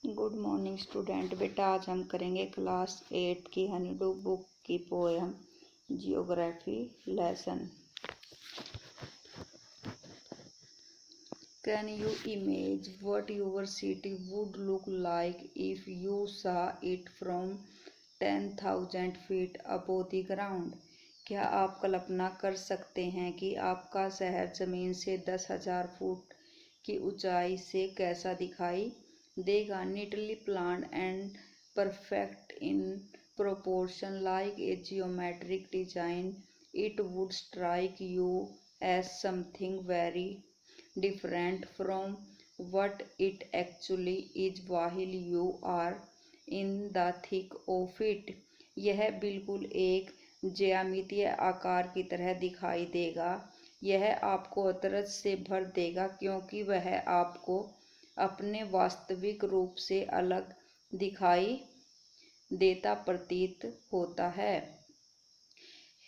Good morning student. बेटा आज हम करेंगे क्लास 8 की हनीडू बुक की poem geography lesson. Can you image what your city would look like if you saw it from 10,000 feet above the ground. क्या आप कल्पना कर सकते हैं कि आपका शहर जमीन से 10,000 फुट की ऊंचाई से कैसा दिखाई देगा? Neatly planned and perfect in proportion like a geometric design, it would strike you as something very different from what it actually is while you are in the thick of it. यह बिल्कुल एक ज्यामितीय आकार की तरह दिखाई देगा। यह आपको अचरज से भर देगा क्योंकि वह आपको अपने वास्तविक रूप से अलग दिखाई देता प्रतीत होता है।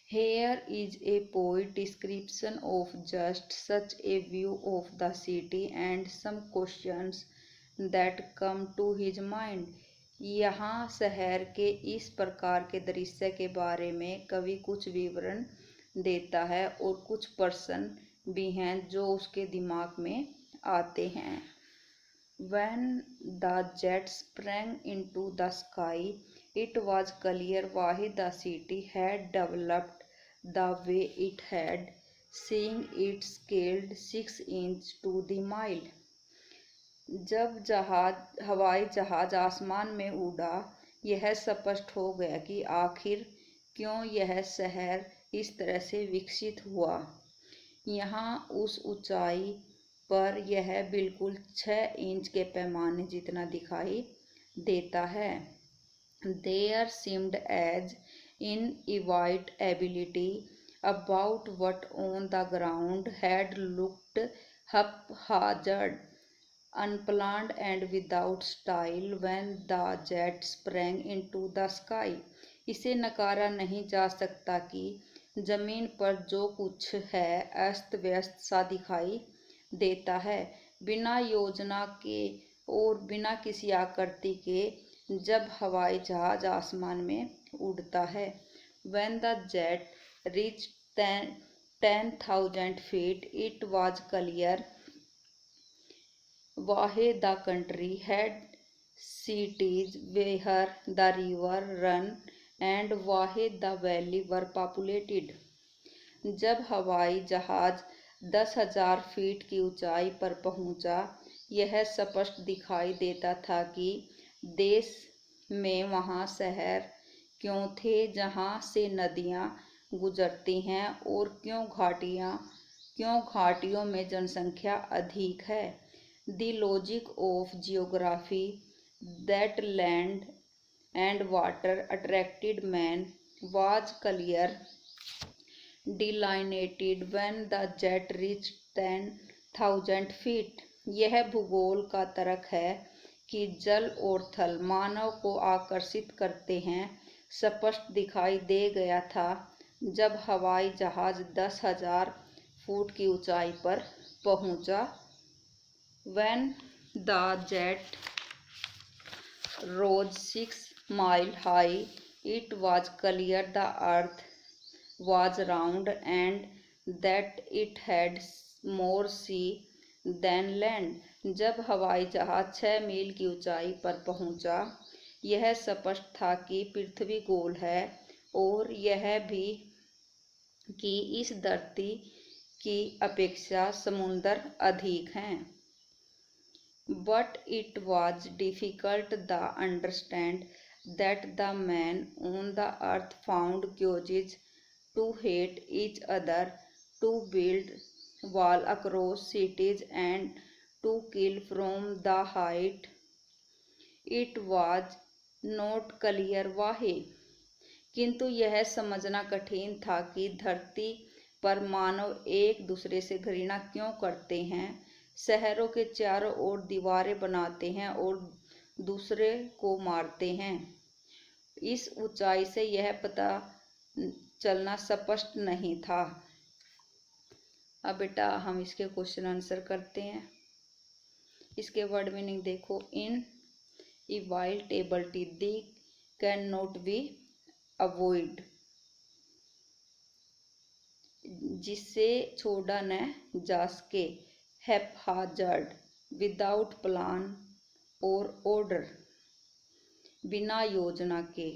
Here is a poet description of just such a view of the city and some questions that come to his mind. यहाँ शहर के इस प्रकार के दृश्य के बारे में कवि कुछ विवरण देता है और कुछ प्रश्न भी हैं जो उसके दिमाग में आते हैं। When the jet sprang into the sky, it was clear why the city had developed the way it had, seeing it scaled 6 inches to the mile. जब हवाई जहाज आसमान में उड़ा, यह स्पष्ट हो गया कि आखिर क्यों यह शहर इस तरह से विकसित हुआ। यहाँ उस ऊंचाई पर यह बिल्कुल 6 इंच के पैमाने जितना दिखाई देता है। There seemed as inevitability about what on the ground had looked haphazard, unplanned and without style when the jet sprang into the sky. इसे नकारा नहीं जा सकता कि जमीन पर जो कुछ है अस्त व्यस्त सा दिखाई देता है, बिना योजना के और बिना किसी आकृति के जब हवाई जहाज आसमान में उड़ता है। When the jet reached 10,000 feet, it was clear why the country had cities where the river run and why the valley were populated. जब हवाई जहाज 10,000 फीट की ऊंचाई पर पहुंचा, यह स्पष्ट दिखाई देता था कि देश में वहाँ शहर क्यों थे जहाँ से नदियाँ गुजरती हैं और क्यों घाटियों में जनसंख्या अधिक है। The logic of geography that land and water attracted man was clear delineated when the jet reached 10,000 feet. यह भूगोल का तर्क है कि जल और थल मानव को आकर्षित करते हैं स्पष्ट दिखाई दे गया था जब हवाई जहाज 10,000 फुट की ऊंचाई पर पहुंचा। When the jet rose 6 miles high, it was clear the earth was round and that it had more sea than land. जब हवाई जहाज 6 मील की ऊंचाई पर पहुंचा, यह स्पष्ट था कि पृथ्वी गोल है और यह भी कि इस धरती की अपेक्षा समुद्र अधिक हैं। But it was difficult to understand that the men on the earth found causes to hate each other, to build wall across cities and to kill from the height. It was not clear why. किंतु यह समझना कठिन था कि धरती पर मानव एक दूसरे से घृणा क्यों करते हैं, शहरों के चारों ओर दीवारें बनाते हैं और दूसरे को मारते हैं। इस ऊंचाई से यह पता चलना स्पष्ट नहीं था। अब बेटा हम इसके क्वेश्चन आंसर करते हैं। इसके वर्ड मीनिंग देखो। इन A wild table tea, they cannot be avoided. जिसे छोड़ा न जा सके, haphazard, without plan और order, बिना योजना के,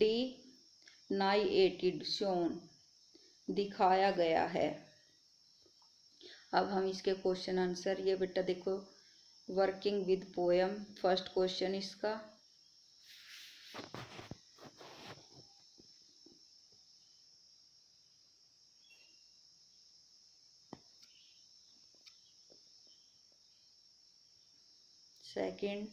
denied, shown, दिखाया गया है। अब हम इसके क्वेश्चन आंसर, ये बेटा देखो working with poem, first question इसका, second,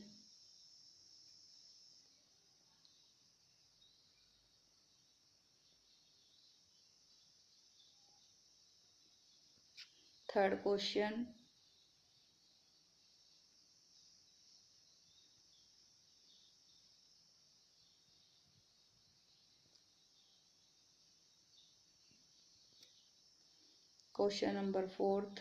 third question, question number fourth,